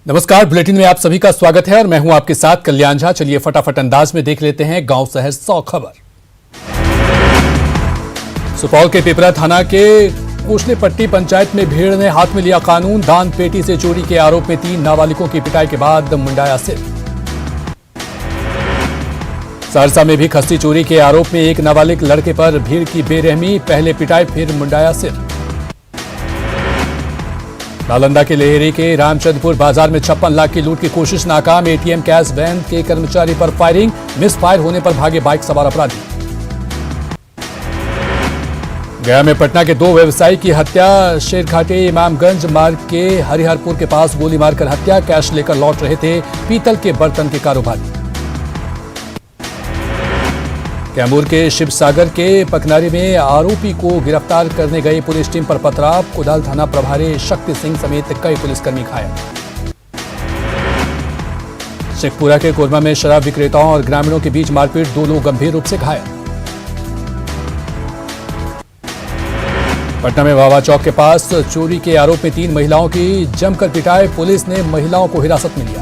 नमस्कार, बुलेटिन में आप सभी का स्वागत है और मैं हूं आपके साथ कल्याण झा। चलिए फटाफट अंदाज में देख लेते हैं गांव शहर 100 खबर। सुपौल के पिपरा थाना के कोसलेपट्टी पंचायत में भीड़ ने हाथ में लिया कानून। दान पेटी से चोरी के आरोप में 3 नाबालिगों की पिटाई के बाद मुंडाया सिर। सहरसा में भी खस्ती चोरी के आरोप में एक नाबालिग लड़के पर भीड़ की बेरहमी, पहले पिटाई फिर मुंडाया सिर। नालंदा के लेहरी के रामचंद्रपुर बाजार में 56 लाख की लूट की कोशिश नाकाम। एटीएम कैश वैन के कर्मचारी पर फायरिंग, मिस फायर होने पर भागे बाइक सवार अपराधी। गया में पटना के 2 व्यवसायी की हत्या। शेरघाटी इमामगंज मार्ग के हरिहरपुर के पास गोली मारकर हत्या। कैश लेकर लौट रहे थे पीतल के बर्तन के कारोबारी। कैमूर के शिवसागर के पकनारी में आरोपी को गिरफ्तार करने गई पुलिस टीम पर पथराव। कुदाल थाना प्रभारी शक्ति सिंह समेत कई पुलिसकर्मी घायल। शेखपुरा के कोरमा में शराब विक्रेताओं और ग्रामीणों के बीच मारपीट, 2 लोग गंभीर रूप से घायल। पटना में वावा चौक के पास चोरी के आरोप में 3 महिलाओं की जमकर पिटाई। पुलिस ने महिलाओं को हिरासत में लिया।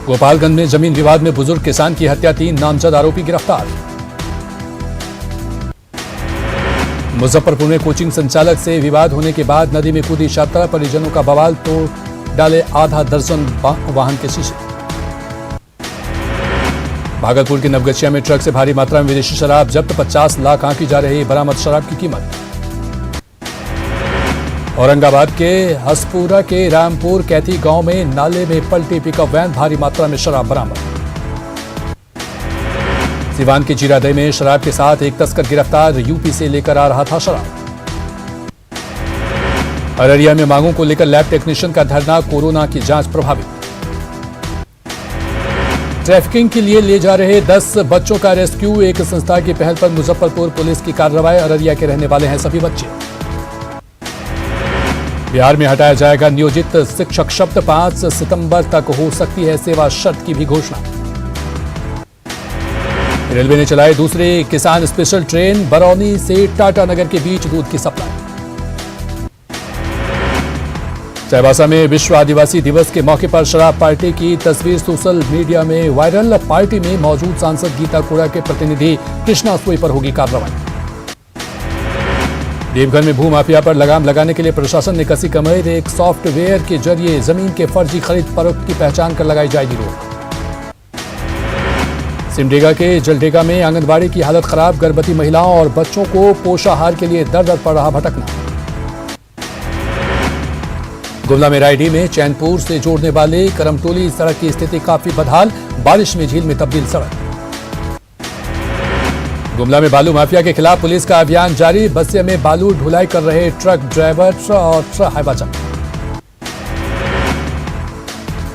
गोपालगंज में जमीन विवाद में बुजुर्ग किसान की हत्या, 3 नामजद आरोपी गिरफ्तार। मुजफ्फरपुर में कोचिंग संचालक से विवाद होने के बाद नदी में कूदी छात्रा, परिजनों का बवाल, तोड़ डाले आधा दर्जन वाहन के शीशे। भागलपुर के नवगछिया में ट्रक से भारी मात्रा में विदेशी शराब जब्त, 50 लाख आंकी जा रही बरामद शराब की कीमत। औरंगाबाद के हसपुरा के रामपुर कैथी गांव में नाले में पलटी पिकअप वैन, भारी मात्रा में शराब बरामद। सिवान के जीरादेई में शराब के साथ एक तस्कर गिरफ्तार, यूपी से लेकर आ रहा था शराब। अररिया में मांगों को लेकर लैब टेक्नीशियन का धरना, कोरोना की जांच प्रभावित। ट्रैफिकिंग के लिए ले जा रहे 10 बच्चों का रेस्क्यू, एक संस्था की पहल पर मुजफ्फरपुर पुलिस की कार्रवाई। अररिया के रहने वाले हैं सभी बच्चे। बिहार में हटाया जाएगा नियोजित शिक्षक शब्द, 5 सितंबर तक हो सकती है सेवा शर्त की भी घोषणा। रेलवे ने चलाई दूसरी किसान स्पेशल ट्रेन, बरौनी से टाटानगर के बीच दूध की सप्लाई। चाईबासा में विश्व आदिवासी दिवस के मौके पर शराब पार्टी की तस्वीर सोशल मीडिया में वायरल। पार्टी में मौजूद सांसद गीता कोड़ा के प्रतिनिधि कृष्णा सोई पर होगी कार्रवाई। देवघर में भूमाफिया पर लगाम लगाने के लिए प्रशासन ने कसी कमर, एक सॉफ्टवेयर के जरिए जमीन के फर्जी खरीद फरोख्त की पहचान कर लगाई जाएगी रोक। सिमडेगा के जलडेगा में आंगनबाड़ी की हालत खराब, गर्भवती महिलाओं और बच्चों को पोषाहार के लिए दर दर पड़ रहा भटकना। गुमला में रायडी में चैनपुर से जोड़ने वाले करमटोली सड़क की स्थिति काफी बदहाल, बारिश में झील में तब्दील सड़क। गुमला में बालू माफिया के खिलाफ पुलिस का अभियान जारी, बसिया में बालू ढुलाई कर रहे ट्रक ड्राइवर और हाईवा चालक।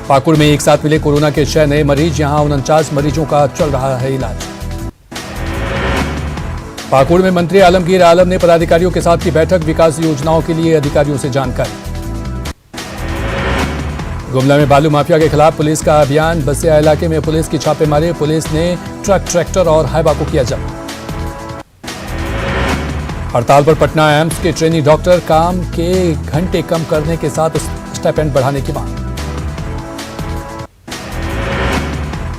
पाकुड़ में एक साथ मिले कोरोना के 6 नए मरीज, यहां 49 मरीजों का चल रहा है इलाज। पाकुड़ में मंत्री आलमगीर आलम ने पदाधिकारियों के साथ की बैठक, विकास योजनाओं के लिए अधिकारियों से जानकारी। गुमला में बालू माफिया के खिलाफ पुलिस का अभियान, बसिया इलाके में पुलिस की छापेमारी, पुलिस ने ट्रक, ट्रैक्टर और हाईवा को किया जब्त। हड़ताल पर पटना एम्स के ट्रेनी डॉक्टर, काम के घंटे कम करने के साथ स्टाइपेंड बढ़ाने की मांग।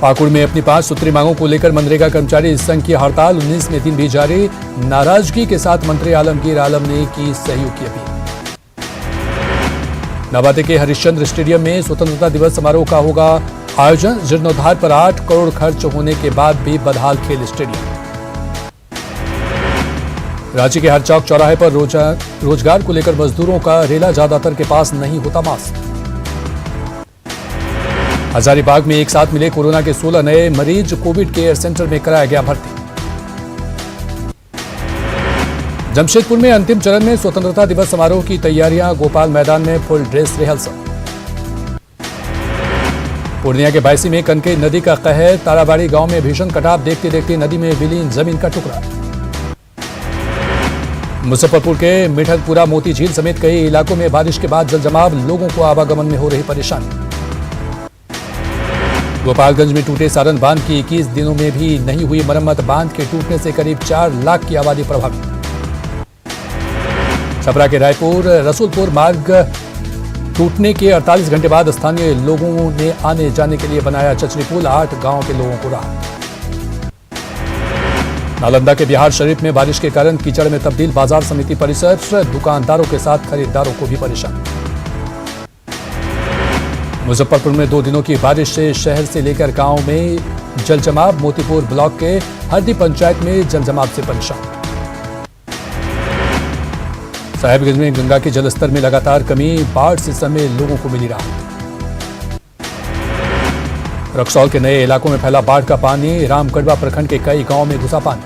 पाकुड़ में अपनी 5 सूत्री मांगों को लेकर मनरेगा कर्मचारी संघ की हड़ताल, 19वें दिन भी जारी। नाराजगी के साथ मंत्री आलमगीर आलम ने की सहयोग की अपील। नवादा के हरिश्चंद्र स्टेडियम में स्वतंत्रता दिवस समारोह का होगा आयोजन, जीर्णोद्धार पर 8 करोड़ खर्च होने के बाद भी बदहाल खेल स्टेडियम। रांची के हर चौक चौराहे पर रोजगार को लेकर मजदूरों का रेला, ज्यादातर के पास नहीं होता मास्क। हजारीबाग में एक साथ मिले कोरोना के 16 नए मरीज, कोविड केयर सेंटर में कराया गया भर्ती। जमशेदपुर में अंतिम चरण में स्वतंत्रता दिवस समारोह की तैयारियां, गोपाल मैदान में फुल ड्रेस रिहर्सल। पूर्णिया के बायसी में कनकई नदी का कहर, ताराबाड़ी गांव में भीषण कटाव, देखते देखते नदी में विलीन जमीन का टुकड़ा। मुजफ्फरपुर के मिठनपुरा मोती झील समेत कई इलाकों में बारिश के बाद जलजमाव, लोगों को आवागमन में हो रही परेशानी। गोपालगंज में टूटे सारण बांध की 21 दिनों में भी नहीं हुई मरम्मत, बांध के टूटने से करीब 4 लाख की आबादी प्रभावित। छपरा के रायपुर रसूलपुर मार्ग टूटने के 48 घंटे बाद स्थानीय लोगों ने आने जाने के लिए बनाया चचरी पुल, 8 गांव के लोगों को राहत। नालंदा के बिहार शरीफ में बारिश के कारण कीचड़ में तब्दील बाजार समिति परिसर, दुकानदारों के साथ खरीदारों को भी परेशानी। मुजफ्फरपुर में 2 दिनों की बारिश से शहर से लेकर गांव में जलजमाव, मोतीपुर ब्लॉक के हरदी पंचायत में जलजमाव से परेशान। साहिबगंज में गंगा के जलस्तर में लगातार कमी, बाढ़ से समय लोगों को मिली राहत। रक्सौल के नए इलाकों में फैला बाढ़ का पानी, रामगढ़वा प्रखंड के कई गांवों में घुसा पानी।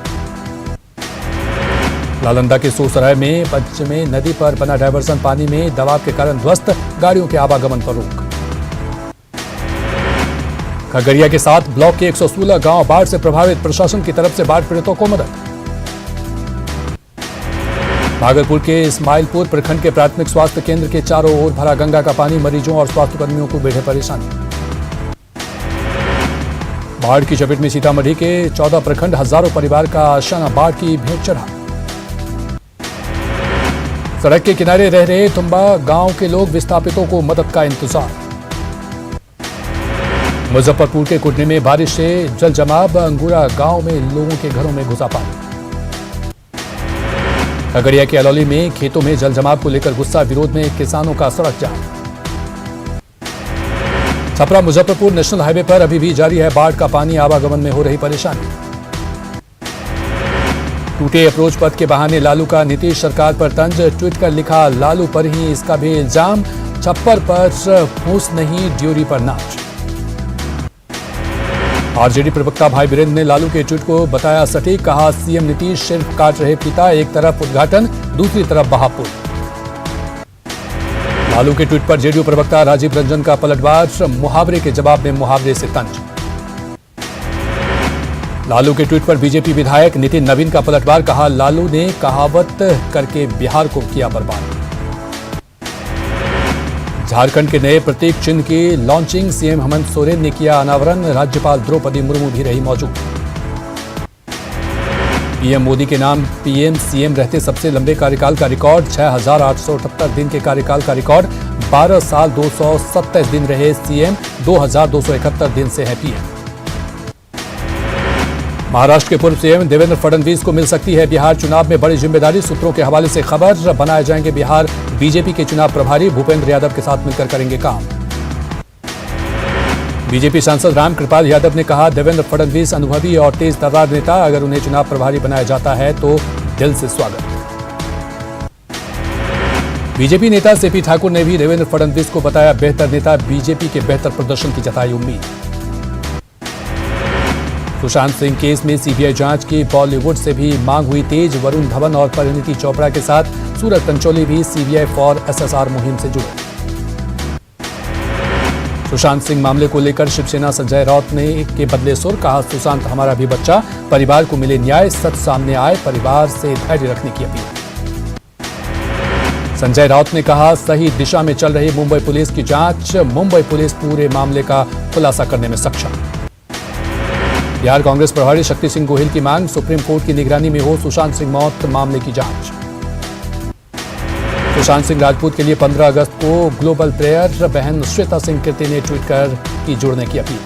नालंदा के सोसराय में पंचमे नदी पर बना डायवर्सन पानी में दबाव के कारण ध्वस्त, गाड़ियों के आवागमन पर रोक। खगड़िया के 7 ब्लॉक के 116 गांव बाढ़ से प्रभावित, प्रशासन की तरफ से बाढ़ पीड़ितों को मदद। भागलपुर के इस्माइलपुर प्रखंड के प्राथमिक स्वास्थ्य केंद्र के चारों ओर भरा गंगा का पानी, मरीजों और स्वास्थ्यकर्मियों को बेढ़े परेशानी। बाढ़ की चपेट में सीतामढ़ी के 14 प्रखंड, हजारों परिवार का आशाना बाढ़ की भेंट चढ़ा। सड़क के किनारे रह रहे तुम्बा गांव के लोग, विस्थापितों को मदद का इंतजार। मुजफ्फरपुर के कुटनी में बारिश से जल जमाव, अंगूरा गांव में लोगों के घरों में घुसा पानी। खगड़िया के अलौली में खेतों में जल जमाव को लेकर गुस्सा, विरोध में किसानों का सड़क जाम। छपरा मुजफ्फरपुर नेशनल हाईवे पर अभी भी जारी है बाढ़ का पानी, आवागमन में हो रही परेशानी। टूटे अप्रोच पथ के बहाने लालू का नीतीश सरकार पर तंज, ट्वीट कर लिखा लालू पर ही इसका भी इल्जाम, छप्पर पर फूस नहीं ड्यूरी पर नाच। आरजेडी प्रवक्ता भाई वीरेंद्र ने लालू के ट्वीट को बताया सटीक, कहा सीएम नीतीश सिर्फ काट रहे फीता, एक तरफ उद्घाटन दूसरी तरफ बहापुर। लालू के ट्वीट पर जेडीयू प्रवक्ता राजीव रंजन का पलटवार, मुहावरे के जवाब में मुहावरे से तंज। लालू के ट्वीट पर बीजेपी विधायक नितिन नवीन का पलटवार, कहा लालू ने कहावत करके बिहार को किया बर्बाद। झारखंड के नए प्रतीक चिन्ह की लॉन्चिंग, सीएम हेमंत सोरेन ने किया अनावरण, राज्यपाल द्रौपदी मुर्मू भी रही मौजूद। पीएम मोदी के नाम पीएम सीएम रहते सबसे लंबे कार्यकाल का रिकॉर्ड, 6,878 दिन के कार्यकाल का रिकॉर्ड, 12 साल 227 दिन रहे सीएम, 2,271 दिन से है पीएम। महाराष्ट्र के पूर्व सीएम देवेंद्र फडणवीस को मिल सकती है बिहार चुनाव में बड़ी जिम्मेदारी, सूत्रों के हवाले से खबर, बनाए जाएंगे बिहार बीजेपी के चुनाव प्रभारी, भूपेंद्र यादव के साथ मिलकर करेंगे काम। बीजेपी सांसद रामकृपाल यादव ने कहा देवेंद्र फडणवीस अनुभवी और तेज तर्रार नेता, अगर उन्हें चुनाव प्रभारी बनाया जाता है तो दिल से स्वागत। बीजेपी नेता सीपी ठाकुर ने भी देवेंद्र फडणवीस को बताया बेहतर नेता, बीजेपी के बेहतर प्रदर्शन की जताई उम्मीद। सुशांत सिंह केस में सीबीआई जांच की बॉलीवुड से भी मांग हुई तेज, वरुण धवन और परिणीति चोपड़ा के साथ सूरज पंचोली भी सीबीआई फॉर एसएसआर मुहिम से जुड़े। सुशांत सिंह मामले को लेकर शिवसेना संजय राउत ने के बदले सुर, कहा सुशांत हमारा भी बच्चा, परिवार को मिले न्याय, सच सामने आए, परिवार से धैर्य रखने की अपील। संजय राउत ने कहा सही दिशा में चल रही मुंबई पुलिस की जांच, मुंबई पुलिस पूरे मामले का खुलासा करने में सक्षम। बिहार कांग्रेस प्रभारी शक्ति सिंह गोहिल की मांग, सुप्रीम कोर्ट की निगरानी में हो सुशांत सिंह मौत मामले की जांच। सुशांत सिंह राजपूत के लिए 15 अगस्त को ग्लोबल प्रेयर, बहन श्वेता सिंह कीर्ति ने ट्वीट कर की जुड़ने की अपील।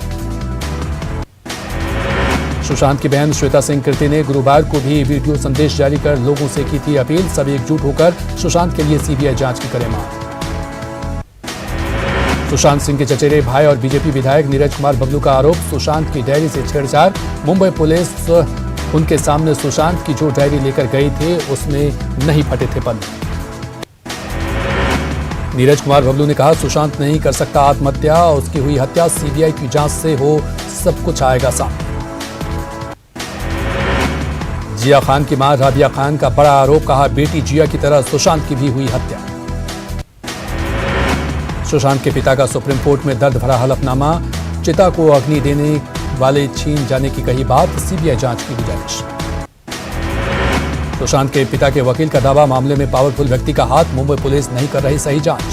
सुशांत की बहन श्वेता सिंह कीर्ति ने गुरुवार को भी वीडियो संदेश जारी कर लोगों से की थी अपील, सभी एकजुट होकर सुशांत के लिए सीबीआई जांच की करें मांग। सुशांत सिंह के चचेरे भाई और बीजेपी विधायक नीरज कुमार बबलू का आरोप, सुशांत की डायरी से छेड़छाड़, मुंबई पुलिस उनके सामने सुशांत की जो डायरी लेकर गई थे उसमें नहीं फटे थे पन्ने। नीरज कुमार बबलू ने कहा सुशांत नहीं कर सकता आत्महत्या, उसकी हुई हत्या सीबीआई की जांच से हो, सब कुछ आएगा सामने। जिया खान की मां राबिया खान का बड़ा आरोप, कहा बेटी जिया की तरह सुशांत की भी हुई हत्या। सुशांत के पिता का सुप्रीम कोर्ट में दर्द भरा हलफनामा, चिता को अग्नि देने वाले छीन जाने की कही बात, सीबीआई जांच की गुजारिश। सुशांत के पिता के वकील का दावा, मामले में पावरफुल व्यक्ति का हाथ, मुंबई पुलिस नहीं कर रही सही जांच।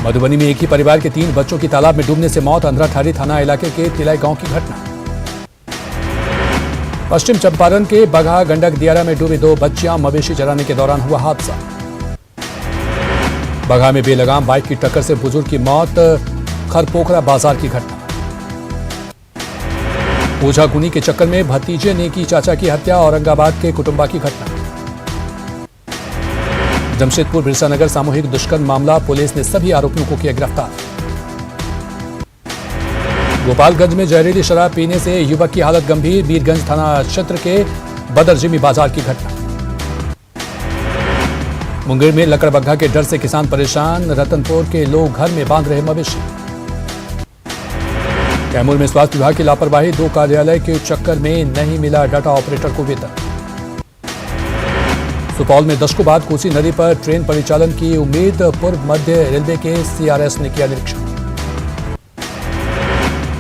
मधुबनी में एक ही परिवार के 3 बच्चों की तालाब में डूबने से मौत, अंधराठारी थाना इलाके के तिलाई गांव की घटना। पश्चिम चंपारण के बगहा गंडक दियारा में डूबी 2 बच्चियां, मवेशी चराने के दौरान हुआ हादसा। बगहा में बेलगाम बाइक की टक्कर से बुजुर्ग की मौत, खरपोखरा बाजार की घटना। ओझाकुनी के चक्कर में भतीजे ने की चाचा की हत्या, औरंगाबाद के कुटुंबा की घटना। जमशेदपुर बिरसा नगर सामूहिक दुष्कर्म मामला, पुलिस ने सभी आरोपियों को किया गिरफ्तार। गोपालगंज में जहरीली शराब पीने से युवक की हालत गंभीर, वीरगंज थाना क्षेत्र के बदरजिमी बाजार की घटना। मुंगेर में लकड़बग्घा के डर से किसान परेशान, रतनपुर के लोग घर में बांध रहे मवेशी। कैमूर में स्वास्थ्य विभाग की लापरवाही, 2 कार्यालय के चक्कर में नहीं मिला डाटा ऑपरेटर को वेतन। सुपौल में दशकों बाद कोसी नदी पर ट्रेन परिचालन की उम्मीद, पूर्व मध्य रेलवे के सीआरएस ने किया निरीक्षण।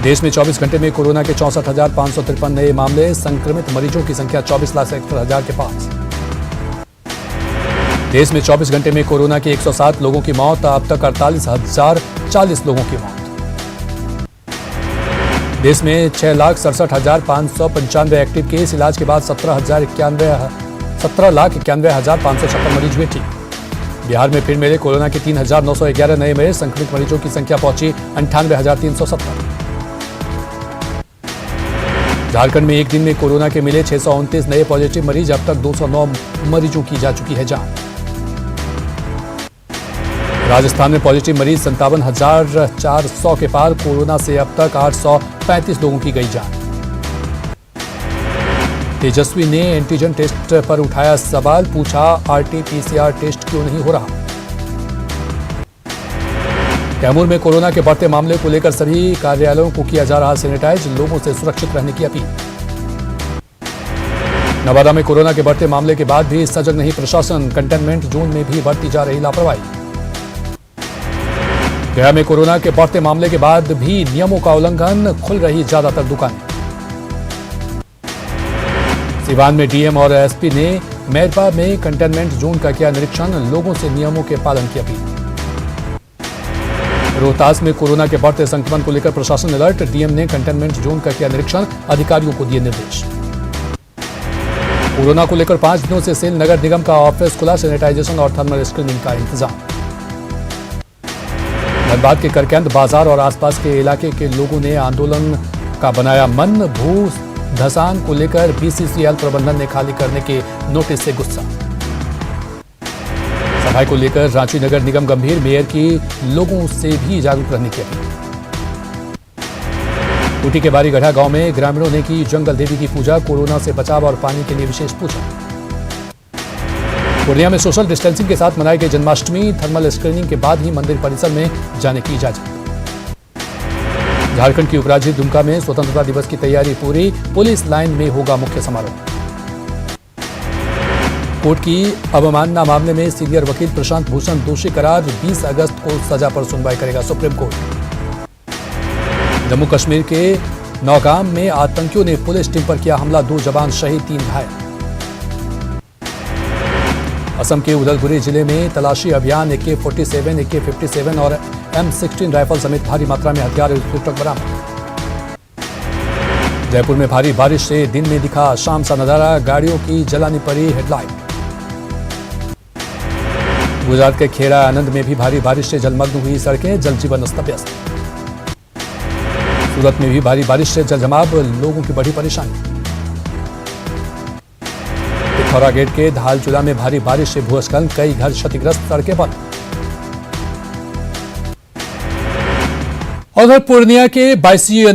देश में 24 घंटे में कोरोना के 64,553 नए मामले, संक्रमित मरीजों की संख्या 24,71,000 के पास। देश में 24 घंटे में कोरोना के 107 लोगों की मौत, अब तक 48,040 लोगों की मौत। देश में 6,67,595 एक्टिव केस, इलाज के बाद 17,91,556 मरीज हुए ठीक। बिहार में फिर मिले कोरोना के 3,911 नए मरीज, संक्रमित मरीजों की संख्या पहुंची 98,370। झारखंड में एक दिन में कोरोना के मिले 629 नए पॉजिटिव मरीज, अब तक 209 मरीजों की जा चुकी है जांच। राजस्थान में पॉजिटिव मरीज 57,400 के पार, कोरोना से अब तक 835 लोगों की गई जान। तेजस्वी ने एंटीजन टेस्ट पर उठाया सवाल, पूछा आरटी-पीसीआर टेस्ट क्यों नहीं हो रहा। कैमूर में कोरोना के बढ़ते मामले को लेकर सभी कार्यालयों को किया जा रहा सैनिटाइज, लोगों से सुरक्षित रहने की अपील। नवादा में कोरोना के बढ़ते मामले के बाद भी सजग नहीं प्रशासन, कंटेनमेंट जोन में भी बढ़ती जा रही लापरवाही। गया में कोरोना के बढ़ते मामले के बाद भी नियमों का उल्लंघन, खुल रही ज्यादातर दुकानें। सिवान में डीएम और एसपी ने मेरपा में कंटेनमेंट जोन का किया निरीक्षण, लोगों से नियमों के पालन की अपील। रोहतास में कोरोना के बढ़ते संक्रमण को लेकर प्रशासन अलर्ट, डीएम ने कंटेनमेंट जोन का किया निरीक्षण, अधिकारियों को दिए निर्देश। कोरोना को लेकर 5 दिनों से सेल नगर निगम का ऑफिस खुला, सैनिटाइजेशन और थर्मल स्क्रीनिंग का इंतजाम। धनबाद के करकंद बाजार और आसपास के इलाके के लोगों ने आंदोलन का बनाया मन, भू धसान को लेकर बीसीसीएल प्रबंधन ने खाली करने के नोटिस से गुस्सा। सफाई को लेकर रांची नगर निगम गंभीर, मेयर की लोगों से भी जागरूक रहने की अपील। ऊटी के बारीगढ़ा गांव में ग्रामीणों ने की जंगल देवी की पूजा, कोरोना से बचाव और पानी के लिए विशेष पूजा। पूर्णिया में सोशल डिस्टेंसिंग के साथ मनाई गई जन्माष्टमी, थर्मल स्क्रीनिंग के बाद ही मंदिर परिसर में जाने की इजाजत। झारखंड की उपराजधानी दुमका में स्वतंत्रता दिवस की तैयारी पूरी, पुलिस लाइन में होगा मुख्य समारोह। कोर्ट की अवमानना मामले में सीनियर वकील प्रशांत भूषण दोषी करार, 20 अगस्त को सजा पर सुनवाई करेगा सुप्रीम कोर्ट। जम्मू कश्मीर के नौगाम में आतंकियों ने पुलिस टीम पर किया हमला, 2 जवान शहीद, 3 घायल। असम के उदलगुरी जिले में तलाशी अभियान, AK-47, AK-57 और M16 राइफल समेत भारी मात्रा में हथियार विस्फोटक बरामद। जयपुर में भारी बारिश से दिन में दिखा शाम सा नजारा, गाड़ियों की जलानी पड़ी हेडलाइट। गुजरात के खेड़ा आनंद में भी भारी बारिश से जलमग्न हुई सड़कें, जनजीवन अस्त व्यस्त। सूरत में भी भारी बारिश से जलजमाव, लोगों की बड़ी परेशानी। पिथौरा गेट के धालचूला में भारी बारिश से भूस्खलन, कई घर क्षतिग्रस्त, सड़कें बंद। उधर पूर्णिया के 22